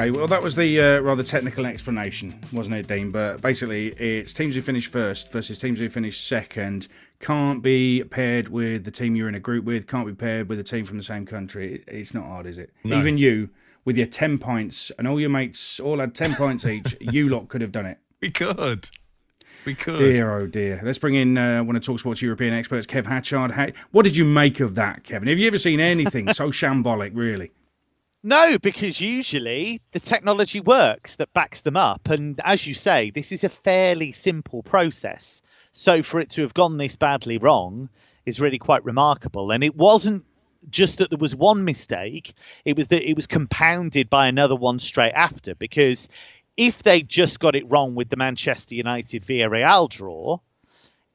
Okay, well, that was the rather technical explanation, wasn't it, Dean? But basically, it's teams who finish first versus teams who finish second can't be paired with the team you're in a group with, can't be paired with a team from the same country. It's not hard, is it? No. Even you, with your 10 points, and all your mates all had 10 points each, you lot could have done it. We could. Dear, oh dear. Let's bring in one of TalkSport's European experts, Kev Hatchard. What did you make of that, Kevin? Have you ever seen anything so shambolic, really? No, because usually the technology works that backs them up. And as you say, this is a fairly simple process. So for it to have gone this badly wrong is really quite remarkable. And it wasn't just that there was one mistake. It was that it was compounded by another one straight after. Because if they just got it wrong with the Manchester United Villarreal draw,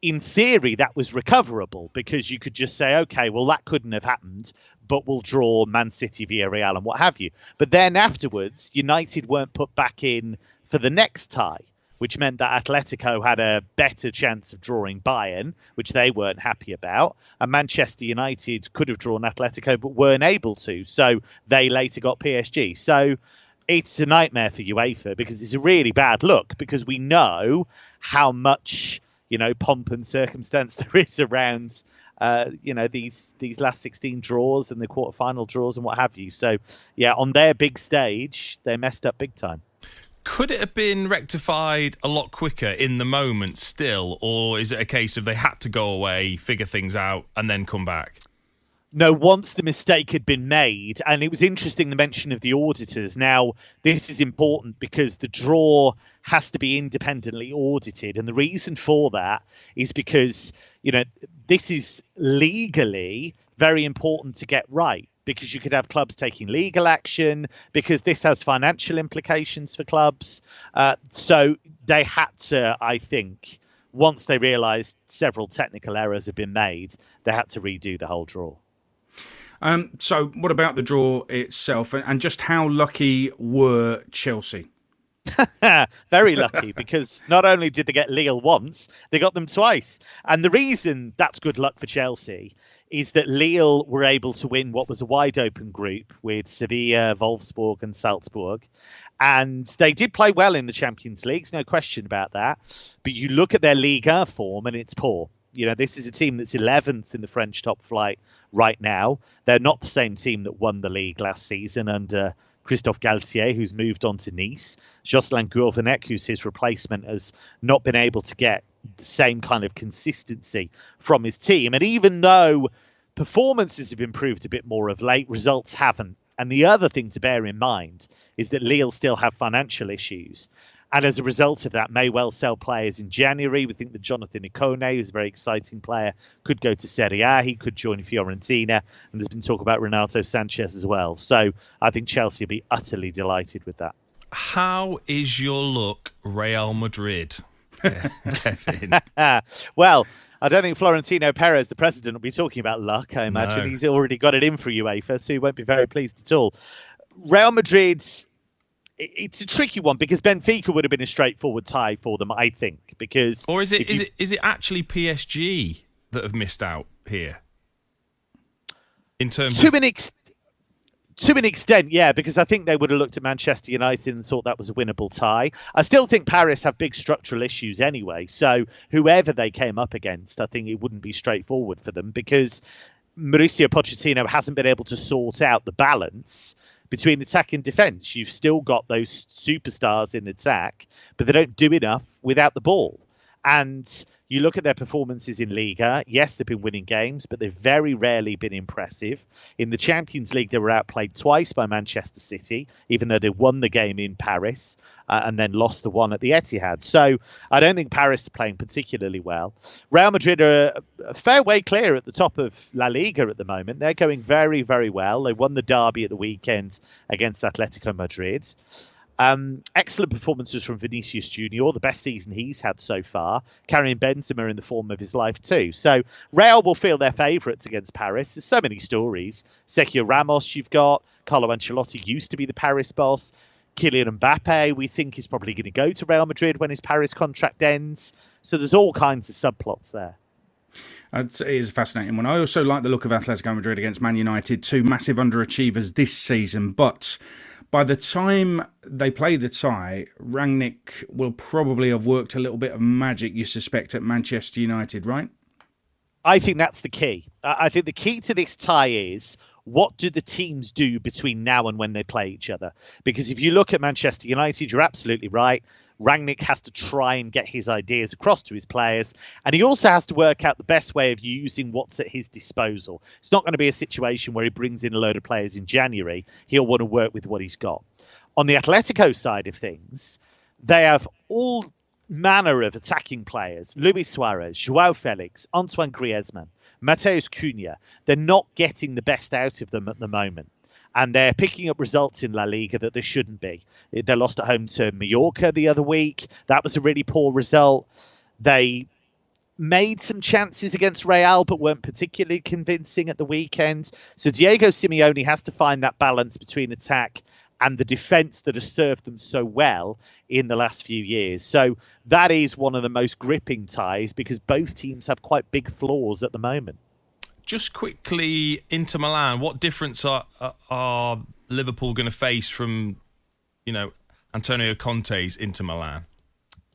in theory, that was recoverable because you could just say, OK, well, that couldn't have happened, but we'll draw Man City, Villarreal and what have you. But then afterwards, United weren't put back in for the next tie, which meant that Atletico had a better chance of drawing Bayern, which they weren't happy about. And Manchester United could have drawn Atletico, but weren't able to. So they later got PSG. So it's a nightmare for UEFA because it's a really bad look because we know how much, pomp and circumstance there is around, these last 16 draws and the quarterfinal draws and what have you. So, yeah, on their big stage, they messed up big time. Could it have been rectified a lot quicker in the moment still, or is it a case of they had to go away, figure things out, and then come back? No, once the mistake had been made, and it was interesting the mention of the auditors. Now, this is important because the draw has to be independently audited. And the reason for that is because, this is legally very important to get right because you could have clubs taking legal action because this has financial implications for clubs. So they had to, I think, once they realised several technical errors had been made, they had to redo the whole draw. So what about the draw itself and just how lucky were Chelsea? Very lucky because not only did they get Lille once, they got them twice. And the reason that's good luck for Chelsea is that Lille were able to win what was a wide open group with Sevilla, Wolfsburg and Salzburg. And they did play well in the Champions League, no question about that. But you look at their Liga form and it's poor. This is a team that's 11th in the French top flight right now. They're not the same team that won the league last season under Christophe Galtier, who's moved on to Nice. Jocelyn Gourvenec, who's his replacement, has not been able to get the same kind of consistency from his team. And even though performances have improved a bit more of late, results haven't. And the other thing to bear in mind is that Lille still have financial issues. And as a result of that, may well sell players in January. We think that Jonathan Ikone, who's a very exciting player, could go to Serie A. He could join Fiorentina. And there's been talk about Renato Sanchez as well. So I think Chelsea will be utterly delighted with that. How is your luck, Real Madrid, Kevin? Well, I don't think Florentino Perez, the president, will be talking about luck, I imagine. No. He's already got it in for UEFA, so he won't be very pleased at all. Real Madrid's it's a tricky one because Benfica would have been a straightforward tie for them, I think. Because is it actually PSG that have missed out here? In terms to an extent, yeah, because I think they would have looked at Manchester United and thought that was a winnable tie. I still think Paris have big structural issues anyway. So whoever they came up against, I think it wouldn't be straightforward for them because Mauricio Pochettino hasn't been able to sort out the balance between attack and defence. You've still got those superstars in attack, but they don't do enough without the ball. And you look at their performances in Liga. Yes, they've been winning games, but they've very rarely been impressive. In the Champions League, they were outplayed twice by Manchester City, even though they won the game in Paris and then lost the one at the Etihad. So I don't think Paris are playing particularly well. Real Madrid are a fair way clear at the top of La Liga at the moment. They're going very, very well. They won the derby at the weekend against Atletico Madrid. Excellent performances from Vinicius Junior, the best season he's had so far. Karim Benzema in the form of his life too. So Real will feel their favourites against Paris. There's so many stories. Sergio Ramos you've got. Carlo Ancelotti used to be the Paris boss. Kylian Mbappe we think is probably going to go to Real Madrid when his Paris contract ends. So there's all kinds of subplots there. It is a fascinating one. I also like the look of Atletico Madrid against Man United, two massive underachievers this season, but by the time they play the tie, Rangnick will probably have worked a little bit of magic, you suspect, at Manchester United, right? I think that's the key. I think the key to this tie is, what do the teams do between now and when they play each other? Because if you look at Manchester United, you're absolutely right. Rangnick has to try and get his ideas across to his players. And he also has to work out the best way of using what's at his disposal. It's not going to be a situation where he brings in a load of players in January. He'll want to work with what he's got. On the Atletico side of things, they have all manner of attacking players. Luis Suarez, Joao Felix, Antoine Griezmann, Mateus Cunha. They're not getting the best out of them at the moment. And they're picking up results in La Liga that they shouldn't be. They lost at home to Mallorca the other week. That was a really poor result. They made some chances against Real, but weren't particularly convincing at the weekend. So Diego Simeone has to find that balance between attack and the defence that has served them so well in the last few years. So that is one of the most gripping ties, because both teams have quite big flaws at the moment. Just quickly, Inter Milan, what difference are Liverpool going to face from, Antonio Conte's Inter Milan?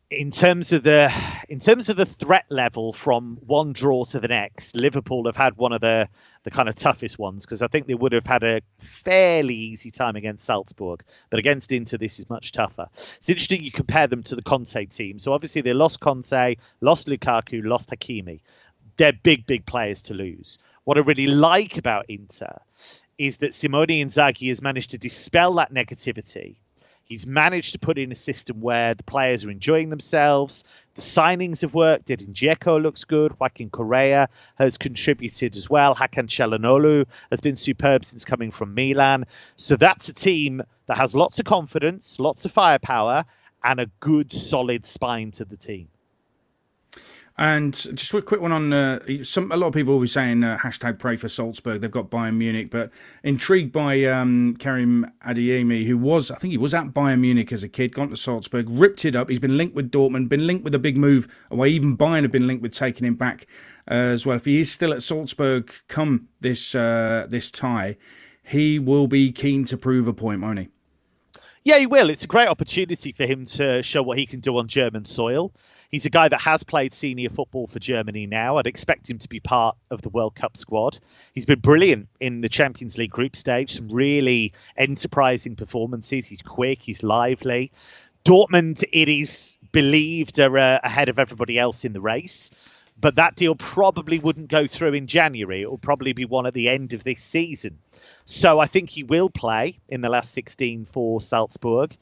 In terms of the threat level from one draw to the next, Liverpool have had one of the kind of toughest ones, because I think they would have had a fairly easy time against Salzburg, but against Inter this is much tougher. It's interesting you compare them to the Conte team. So obviously they lost Conte, lost Lukaku, lost Hakimi. They're big players to lose. What I really like about Inter is that Simone Inzaghi has managed to dispel that negativity. He's managed to put in a system where the players are enjoying themselves. The signings have worked. Edin Dzeko looks good. Joaquin Correa has contributed as well. Hakan Çalhanoğlu has been superb since coming from Milan. So that's a team that has lots of confidence, lots of firepower, and a good, solid spine to the team. And just a quick one on a lot of people will be saying hashtag pray for Salzburg. They've got Bayern Munich, but intrigued by Karim Adeyemi, who I think he was at Bayern Munich as a kid, gone to Salzburg, ripped it up. He's been linked with Dortmund, been linked with a big move away. Even Bayern have been linked with taking him back as well. If he is still at Salzburg come this tie, he will be keen to prove a point, won't he? Yeah, he will. It's a great opportunity for him to show what he can do on German soil. He's a guy that has played senior football for Germany now. I'd expect him to be part of the World Cup squad. He's been brilliant in the Champions League group stage. Some really enterprising performances. He's quick. He's lively. Dortmund, it is believed, are ahead of everybody else in the race. But that deal probably wouldn't go through in January. It will probably be one at the end of this season. So I think he will play in the last 16 for Salzburg.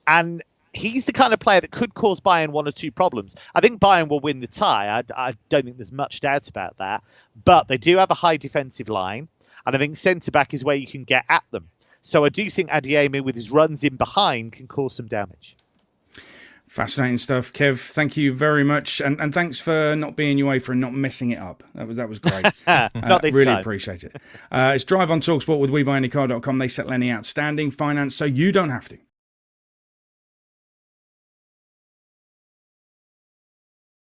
And he's the kind of player that could cause Bayern one or two problems. I think Bayern will win the tie. I don't think there's much doubt about that. But they do have a high defensive line. And I think centre-back is where you can get at them. So I do think Adeyemi, with his runs in behind, can cause some damage. Fascinating stuff, Kev. Thank you very much, and thanks for not being UEFA and not messing it up. That was great. Not this really time. Appreciate it. It's Drive on TalkSport with WeBuyAnyCar.com. They settle any outstanding finance, so you don't have to.